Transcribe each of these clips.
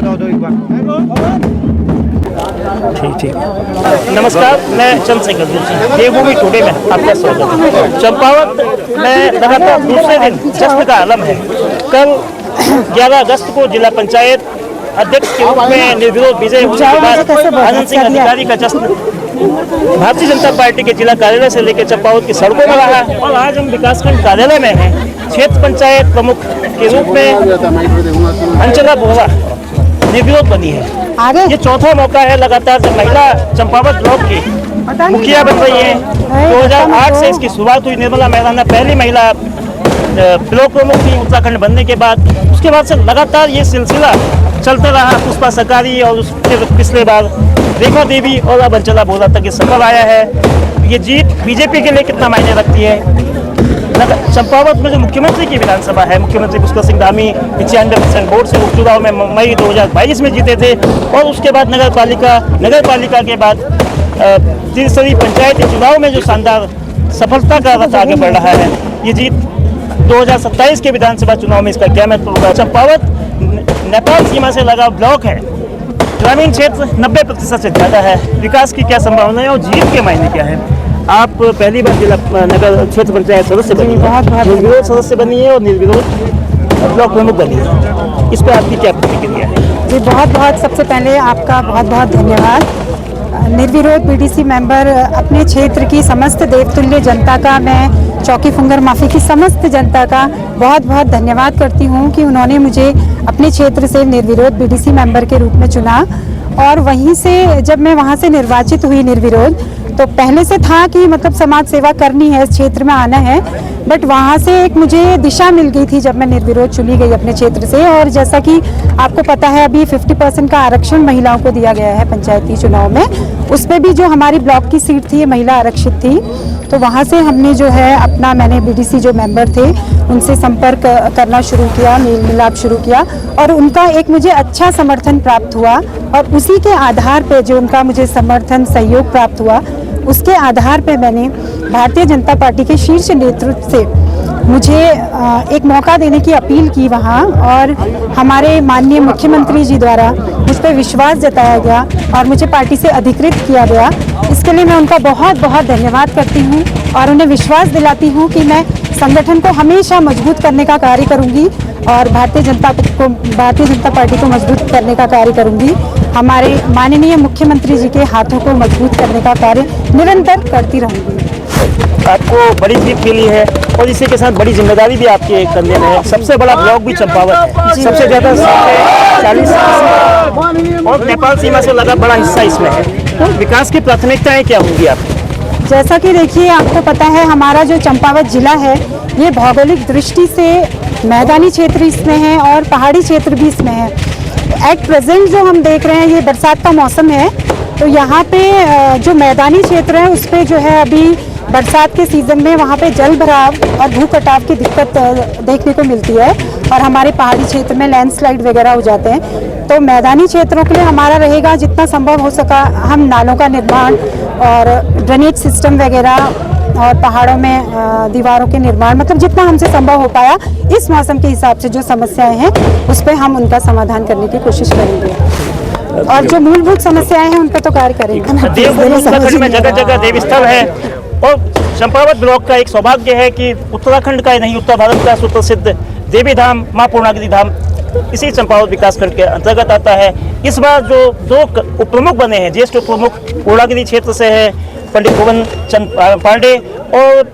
ठीक। नमस्कार, मैं चंद्रशेखर जोशी, देवभूमि टुडे में आपका स्वागत है। चंपावत में लगातार दूसरे दिन जश्न का आलम है। कल 11 अगस्त को जिला पंचायत अध्यक्ष के रूप में निर्विरोध विजय होने के बाद आनंद सिंह अधिकारी का जश्न भारतीय जनता पार्टी के जिला कार्यालय से लेकर चंपावत की सड़कों में रहा। और आज हम विकासखंड कार्यालय में हैं। क्षेत्र पंचायत प्रमुख के रूप में अंचला बोहरा निर्विरोध बनी है। ये चौथा मौका है लगातार जब महिला चंपावत ब्लॉक की मुखिया बन रही है। 2008 से इसकी शुरुआत हुई। निर्मला मैदाना पहली महिला ब्लॉक प्रमुख थी उत्तराखंड बनने के बाद। उसके बाद से लगातार ये सिलसिला चलता रहा। पुष्पा सरकारी और उसके पिछले बार रेखा देवी और अब अंचला बोहरा तक ये सफल आया है। ये जीत बीजेपी के लिए कितना मायने रखती है? चंपावत में जो मुख्यमंत्री की विधानसभा है, मुख्यमंत्री पुष्कर सिंह धामी 95% वोट से उपचुनाव में मई 2022 में जीते थे। और उसके बाद नगर पालिका के बाद त्रिस्तरीय पंचायती चुनाव में जो शानदार सफलता का रथ आगे बढ़ रहा है। ये जीत 2027 के विधानसभा चुनाव में इसका क्या महत्व होगा? चंपावत नेपाल सीमा से लगा ब्लॉक है। ग्रामीण क्षेत्र 90% से ज़्यादा है। विकास की क्या संभावना है और जीत के मायने क्या है? आप पहली बार जिला नगर क्षेत्र पंचायत सदस्य बनी है, निर्विरोध सदस्य बनी है और निर्विरोध ब्लॉक प्रमुख बनी है। इस पर आपकी क्या प्रतिक्रिया है? जी बहुत सबसे पहले आपका बहुत धन्यवाद। निर्विरोध बीडीसी मेंबर अपने क्षेत्र की समस्त देवतुल्य जनता का, मैं चौकी फुंगर माफी की समस्त जनता का बहुत धन्यवाद करती हूँ कि उन्होंने मुझे अपने क्षेत्र से निर्विरोध बीडीसी मेंबर के रूप में चुना। और वहीं से जब मैं वहाँ से निर्वाचित हुई निर्विरोध, तो पहले से था कि मतलब समाज सेवा करनी है, इस क्षेत्र में आना है। बट वहाँ से एक मुझे दिशा मिल गई थी जब मैं निर्विरोध चुनी गई अपने क्षेत्र से। और जैसा कि आपको पता है अभी 50% का आरक्षण महिलाओं को दिया गया है पंचायती चुनाव में। उसमें भी जो हमारी ब्लॉक की सीट थी महिला आरक्षित थी। तो वहाँ से हमने जो है अपना, मैंने बीडीसी जो मेंबर थे उनसे संपर्क करना शुरू किया, मेल मिलाप शुरू किया और उनका एक मुझे अच्छा समर्थन प्राप्त हुआ। और उसी के आधार पे जो उनका मुझे समर्थन सहयोग प्राप्त हुआ, उसके आधार पे मैंने भारतीय जनता पार्टी के शीर्ष नेतृत्व से मुझे एक मौका देने की अपील की वहाँ। और हमारे माननीय मुख्यमंत्री जी द्वारा मुझ पर विश्वास जताया गया और मुझे पार्टी से अधिकृत किया गया। इसके लिए मैं उनका बहुत धन्यवाद करती हूँ और उन्हें विश्वास दिलाती हूँ कि मैं संगठन को हमेशा मजबूत करने का कार्य करूँगी और भारतीय जनता पार्टी को मजबूत करने का कार्य करूँगी। हमारे माननीय मुख्यमंत्री जी के हाथों को मजबूत करने का कार्य निरंतर करती रहूँगी। आपको बड़ी जीत मिली है और इसी के साथ बड़ी जिम्मेदारी भी आपके कंधे में है। सबसे बड़ा ब्लॉक भी चंपावत है, सबसे ज़्यादा 40 और नेपाल सीमा से लगा बड़ा हिस्सा इसमें है। तो विकास की प्राथमिकताएं क्या होंगी आपकी? जैसा कि देखिए, आपको पता है हमारा जो चंपावत जिला है ये भौगोलिक दृष्टि से मैदानी क्षेत्र इसमें है और पहाड़ी क्षेत्र भी इसमें है। एट प्रेजेंट जो हम देख रहे हैं ये बरसात का मौसम है, तो यहाँ पे जो मैदानी क्षेत्र है उस पर जो है अभी बरसात के सीज़न में वहाँ पे जल भराव और भू कटाव की दिक्कत देखने को मिलती है और हमारे पहाड़ी क्षेत्र में लैंडस्लाइड वगैरह हो जाते हैं। तो मैदानी क्षेत्रों के लिए हमारा रहेगा जितना संभव हो सका हम नालों का निर्माण और ड्रेनेज सिस्टम वगैरह और पहाड़ों में दीवारों के निर्माण, मतलब जितना हमसे संभव हो पाया इस मौसम के हिसाब से जो समस्याएं हैं उस पर हम उनका समाधान करने की कोशिश करेंगे और जो मूलभूत समस्याएं हैं उन पर तो कार्य करेंगे। जगह जगह देव स्थल है और चंपावत ब्लॉक का एक सौभाग्य है कि उत्तराखंड का नहीं उत्तर भारत का सुप्रसिद्ध देवी धाम माँ पूर्णागिरि धाम इसी चंपावत विकासखंड के अंतर्गत आता है। इस बार जो 2 उप प्रमुख बने हैं, ज्येष्ठ उप प्रमुख पूर्णागिरि क्षेत्र से है पंडित भुवन चंद पांडे और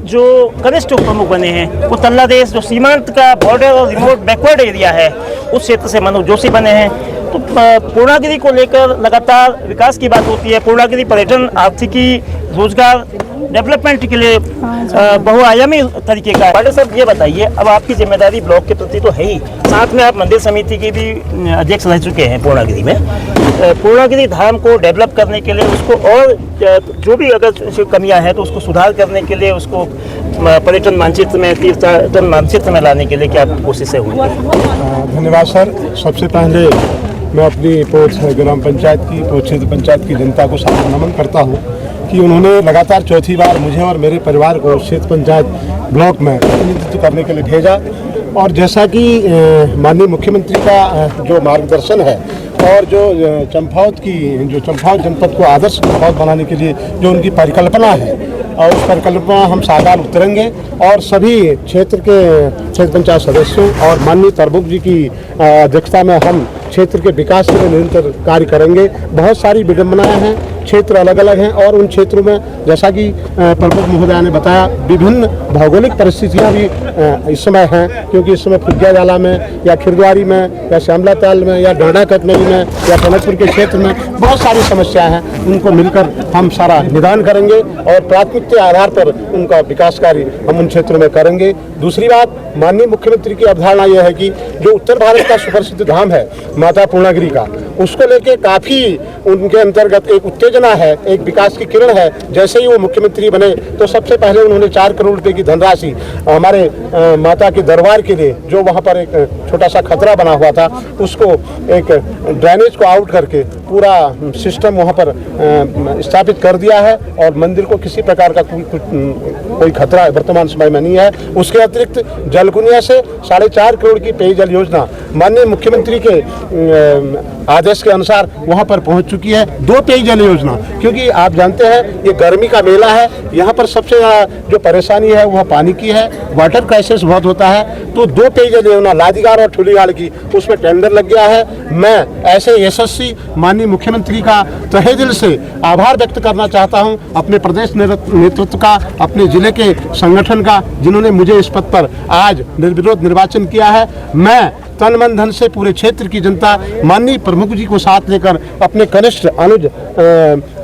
जो कनिष्ठ उप प्रमुख बने हैं वो तल्लादेश जो सीमांत का बॉर्डर और रिमोट बैकवर्ड एरिया है उस क्षेत्र से मनोज जोशी बने हैं। तो पूर्णागिरि को लेकर लगातार विकास की बात होती है। पूर्णागिरि पर्यटन, आर्थिकी, रोजगार डेवलपमेंट के लिए बहुआयामी तरीके का है। पांडे साहब ये बताइए, अब आपकी जिम्मेदारी ब्लॉक के प्रति तो है ही, साथ में आप मंदिर समिति के भी अध्यक्ष रह चुके हैं पूर्णागिरि में। पूर्णागिरि धाम को डेवलप करने के लिए उसको और जो भी अगर कमियां हैं तो उसको सुधार करने के लिए उसको पर्यटन मानचित्र में, तीर्थाटन मानचित्र में लाने के लिए क्या कोशिशें हुई? धन्यवाद सर। सबसे पहले मैं अपनी ग्राम पंचायत की क्षेत्र पंचायत की जनता को सादर नमन करता हूँ कि उन्होंने लगातार चौथी बार मुझे और मेरे परिवार को क्षेत्र पंचायत ब्लॉक में प्रतिनिधित्व करने के लिए भेजा और जैसा कि माननीय मुख्यमंत्री का जो मार्गदर्शन है और जो चंपावत जनपद को आदर्श चंपावत बनाने के लिए जो उनकी परिकल्पना है और उस परिकल्पना हम साकार उतरेंगे और सभी क्षेत्र पंचायत सदस्यों और माननीय प्रमुख जी की अध्यक्षता में हम क्षेत्र के विकास के लिए निरंतर कार्य करेंगे। बहुत सारी विडंबनाएं हैं, क्षेत्र अलग अलग हैं और उन क्षेत्रों में जैसा कि प्रमुख महोदय ने बताया विभिन्न भौगोलिक परिस्थितियां भी इस समय हैं, क्योंकि इस समय फुग्गा जाला में या खिरद्वारी में या श्यामला ताल में या डांडा कटनरी में या टनकपुर के क्षेत्र में बहुत सारी समस्याएं हैं। उनको मिलकर हम सारा निदान करेंगे और प्राथमिकता के आधार पर उनका विकास कार्य हम उन क्षेत्रों में करेंगे। दूसरी बात, माननीय मुख्यमंत्री की अवधारणा यह है कि जो उत्तर भारत का सुप्रसिद्ध धाम है माता पूर्णागिरी का, उसको लेके काफ़ी उनके अंतर्गत एक उत्तेजना है, एक विकास की किरण है। जैसे ही वो मुख्यमंत्री बने तो सबसे पहले उन्होंने 4 करोड़ रुपए की धनराशि हमारे माता के दरबार के लिए, जो वहाँ पर एक छोटा सा खतरा बना हुआ था, उसको एक ड्रेनेज को आउट करके पूरा सिस्टम वहाँ पर स्थापित कर दिया है और मंदिर को किसी प्रकार का कोई खतरा वर्तमान समय में नहीं है। उसके अतिरिक्त जलकुनिया से 4.5 करोड़ की पेयजल योजना माननीय मुख्यमंत्री के आदेश के अनुसार वहां पर पहुंच चुकी है। 2 पेयजल योजना, क्योंकि आप जानते हैं ये गर्मी का मेला है, यहाँ पर सबसे जो परेशानी है वह पानी की है, वाटर क्राइसिस बहुत होता है। तो 2 पेयजल योजना लादीगार और ठुलीगाड़ की, उसमें टेंडर लग गया है। मैं ऐसे यशस्वी माननीय मुख्यमंत्री का तहे दिल से आभार व्यक्त करना चाहता हूं, अपने प्रदेश नेतृत्व का, अपने जिले के संगठन का, जिन्होंने मुझे इस पद पर आज निर्विरोध निर्वाचन किया है। मैं तन मन धन से पूरे क्षेत्र की जनता माननीय प्रमुख जी को साथ लेकर, अपने कनिष्ठ अनुज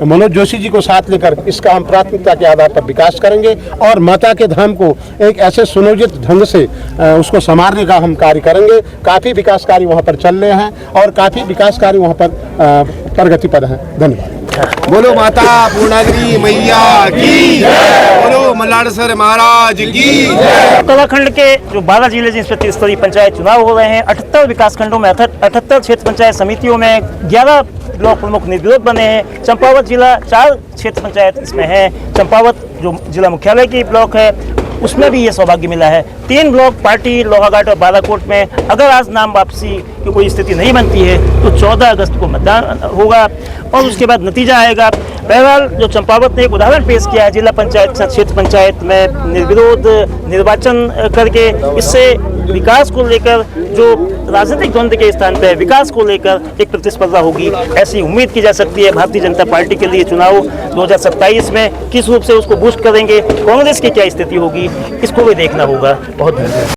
मनोज जोशी जी को साथ लेकर इसका हम प्राथमिकता के आधार पर विकास करेंगे और माता के धाम को एक ऐसे सुनियोजित ढंग से उसको संवारने का हम कार्य करेंगे। काफ़ी विकास कार्य वहाँ पर चल रहे हैं और काफ़ी विकास कार्य वहाँ पर प्रगति पर हैं। धन्यवाद। बोलो माता पूर्णागिरी मैया की, बोलो मल्लारसर महाराज की। उत्तराखंड के जो 12 जिले जिसमें त्रिस्तरीय पंचायत चुनाव हो रहे हैं, 78 विकास खंडों में 78 क्षेत्र पंचायत समितियों में 11 ब्लॉक प्रमुख निर्विरोध बने हैं। चंपावत जिला 4 क्षेत्र पंचायत इसमें है। चंपावत जो जिला मुख्यालय की ब्लॉक है उसमें भी ये सौभाग्य मिला है। 3 ब्लॉक पार्टी लोहाघाट और बालाकोट में अगर आज नाम वापसी की कोई स्थिति नहीं बनती है तो 14 अगस्त को मतदान होगा और उसके बाद नतीजा आएगा। बहरहाल जो चंपावत ने एक उदाहरण पेश किया है जिला पंचायत क्षेत्र पंचायत में निर्विरोध निर्वाचन करके, इससे विकास को लेकर जो राजनीतिक द्वंद्व के स्थान पर विकास को लेकर एक प्रतिस्पर्धा होगी, ऐसी उम्मीद की जा सकती है। भारतीय जनता पार्टी के लिए चुनाव 2027 में किस रूप से उसको बूस्ट करेंगे, कांग्रेस की क्या स्थिति होगी, इसको भी देखना होगा। बहुत धन्यवाद।